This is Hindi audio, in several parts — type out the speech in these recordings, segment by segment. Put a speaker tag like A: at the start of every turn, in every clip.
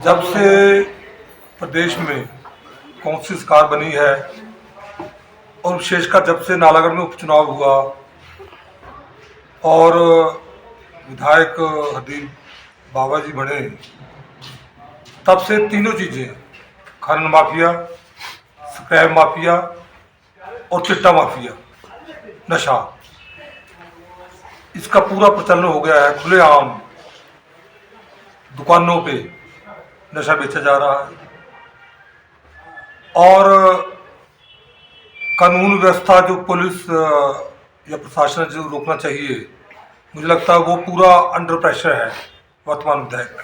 A: जब से प्रदेश में कांग्रेस सरकार बनी है और विशेषकर जब से नालागढ़ में उपचुनाव हुआ और विधायक हरदीप बाबा जी बने, तब से तीनों चीज़ें खनन माफिया, स्क्रैप माफिया और चिट्टा माफिया, नशा, इसका पूरा प्रचलन हो गया है। खुलेआम दुकानों पे नशा बेचा जा रहा है और कानून व्यवस्था जो पुलिस या प्रशासन जो रोकना चाहिए, मुझे लगता है वो पूरा अंडर प्रेशर है वर्तमान विधायक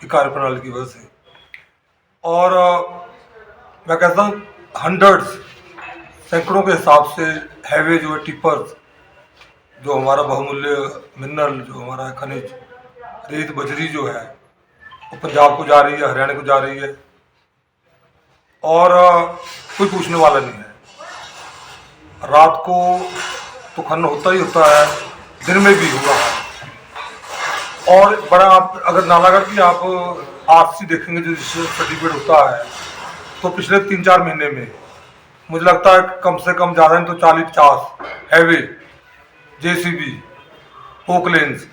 A: की कार्यप्रणाली की वजह से। और मैं कहता हूँ हंड्रेड्स, सैकड़ों के हिसाब से हैवे जो है टिपर्स, जो हमारा बहुमूल्य मिनरल, जो हमारा खनिज रेत बजरी जो है वो पंजाब को जा रही है, हरियाणा को जा रही है और कोई पूछने वाला नहीं है। रात को तो खनन होता ही होता है, दिन में भी हुआ है। और बड़ा, आप अगर नालागढ़ की आप आरसी देखेंगे जो सर्टिफिकेट होता है, तो पिछले 3-4 महीने में मुझे लगता है कम से कम ज़्यादा नहीं तो 40-50 हैवे, जेसीबी, पोकलेंस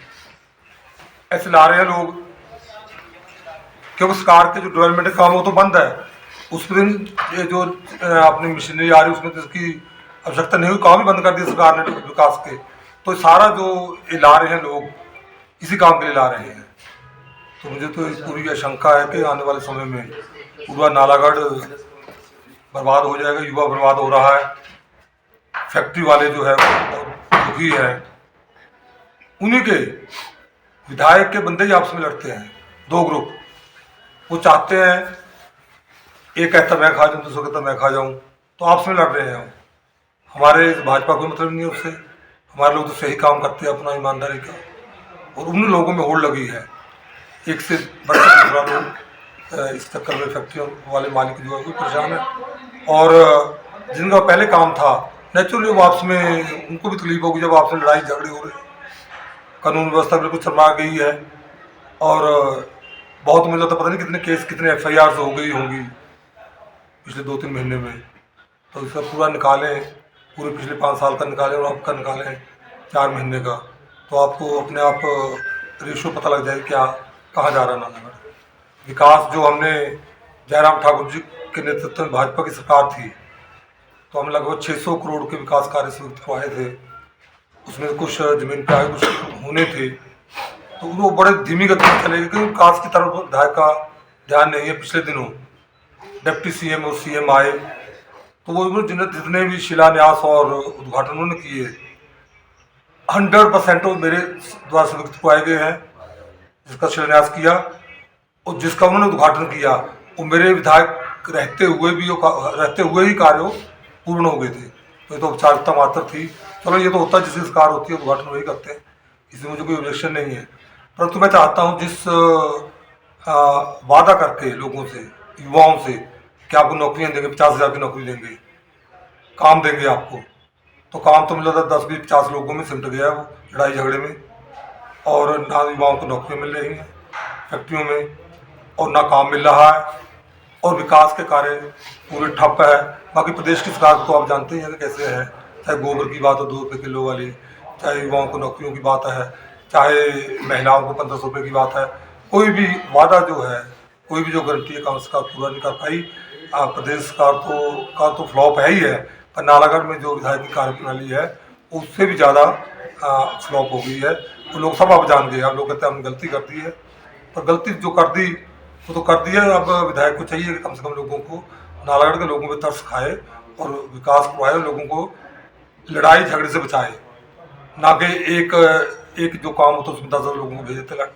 A: ऐसे ला रहे हैं लोग, क्योंकि सरकार के जो डेवलपमेंट का काम वो तो बंद है। उस पर ये जो अपनी मशीनरी आ रही है उसमें तो इसकी आवश्यकता नहीं हुई, काम ही बंद कर दिया सरकार ने विकास के। तो सारा जो ये ला रहे हैं लोग, इसी काम के लिए ला रहे हैं। तो मुझे तो इस पूरी आशंका है कि आने वाले समय में पूरा नालागढ़ बर्बाद हो जाएगा, युवा बर्बाद हो रहा है, फैक्ट्री वाले जो है दुखी है, उन्हीं के विधायक के बंदे ही आपस में लड़ते हैं, दो ग्रुप। वो चाहते हैं, एक कहता मैं खा जाऊँ, दूसरा कहता मैं खा जाऊँ, तो आपस में लड़ रहे हैं। हमारे भाजपा कोई मतलब नहीं है उससे, हमारे लोग तो सही काम करते हैं अपना ईमानदारी का, और उन लोगों में होड़ लगी है। एक से बढ़कर दूसरा लोग इस चक्कर में फैक्ट्रियों वाले मालिक जो है वो परेशान है, और जिनका पहले काम था नेचुरली वो आपस में उनको भी तकलीफ होगी जब आपस में लड़ाई झगड़े हो रहे। कानून व्यवस्था बिल्कुल शर्मा गई है और बहुत, मुझे तो पता नहीं कितने केस, कितने FIR हो गई होंगी पिछले 2-3 महीने में। तो इसका पूरा निकालें, पूरे पिछले 5 साल का निकालें और आपका निकालें 4 महीने का, तो आपको अपने आप रेशो पता लग जाए क्या कहाँ जा रहा है नालागढ़। विकास जो हमने जयराम ठाकुर जी के नेतृत्व में भाजपा की सरकार थी, तो हम लगभग 600 करोड़ के विकास कार्य स्वीकृत करवाए थे। उसमें कुछ जमीन पे आए, कुछ होने थे, तो वो बड़े धीमी गति से चले गए क्योंकि विकास की तरफ विधायक का ध्यान नहीं है। पिछले दिनों डिप्टी CM और CM आए, तो वो जितने भी शिलान्यास और उद्घाटन उन्होंने किए 100% वो मेरे द्वारा स्वीकृत करवाए गए हैं। जिसका शिलान्यास किया और जिसका उन्होंने उद्घाटन किया, वो मेरे विधायक रहते हुए ही कार्य पूर्ण हो गए थे। तो ये तो औपचारिकता मात्र थी। चलो, ये तो होता है, जिसकी सरकार होती है उद्घाटन वही करते हैं, इसमें मुझे कोई ऑब्जेक्शन नहीं है। परंतु मैं चाहता हूँ जिस वादा करके लोगों से, युवाओं से कि आपको नौकरियाँ देंगे, 50,000 की नौकरी देंगे, काम देंगे आपको, तो काम तो मिला था 10-20-50 लोगों में सिमट गया है वो लड़ाई झगड़े में। और ना युवाओं को नौकरियाँ मिल रही हैं फैक्ट्रियों में, और ना काम मिल रहा है, और विकास के कार्य पूरे ठप है। बाकी प्रदेश की सरकार तो आप जानते ही हैं कि कैसे है, चाहे गोबर की बात हो 2 रुपये किलो वाली, चाहे युवाओं को नौकरियों की बात है, चाहे महिलाओं को 1500 रुपये की बात है। कोई भी वादा जो है, कोई भी जो गारंटी है, कांग्रेस सरकार पूरा नहीं कर पाई। प्रदेश सरकार का तो फ्लॉप है ही है, पर नालागढ़ में जो विधायक की कार्यप्रणाली है उससे भी ज़्यादा फ्लॉप हो गई है। तो लोग सब अब जान गए, अब लोग कहते हैं हमने गलती कर दी है, पर गलती जो कर दी वो तो कर दी है। अब विधायक को चाहिए कि कम से कम लोगों को, नालागढ़ के लोगों पे तरस खाए और विकास करवाए, लोगों को लड़ाई झगड़े से बचाए, ना कि एक जो काम होता है उसमें 10 लोगों को भेज देते लड़।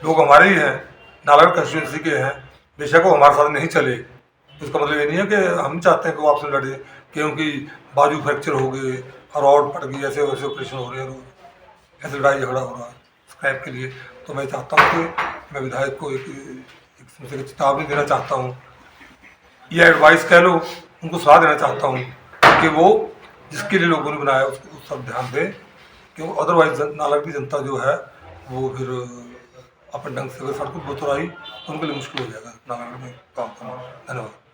A: लोग हमारे ही हैं, नालागढ़ कंस्टिट्यूंसी के हैं, बेशक वो हमारे साथ नहीं चले, इसका मतलब ये नहीं है कि हम चाहते हैं कि वो आपसे लड़े, क्योंकि बाजू फ्रैक्चर हो गए, रॉड फट गई, ऐसे वैसे ऑपरेशन हो रहे हैं रोज, ऐसे लड़ाई झगड़ा हो रहा है स्क्रैप के लिए। तो मैं चाहता हूँ कि मैं विधायक को एक चेतावनी देना चाहता हूँ, या एडवाइस कह लो, उनको सलाह देना चाहता हूँ कि वो जिसके लिए लोगों ने बनाया उसको उस पर ध्यान दें, क्योंकि अदरवाइज नालागढ़ की जनता जो है वो फिर अपन ढंग से अगर सड़कों पर उतर आई तो उनके लिए मुश्किल हो जाएगा नागालैंड में काम करना। धन्यवाद।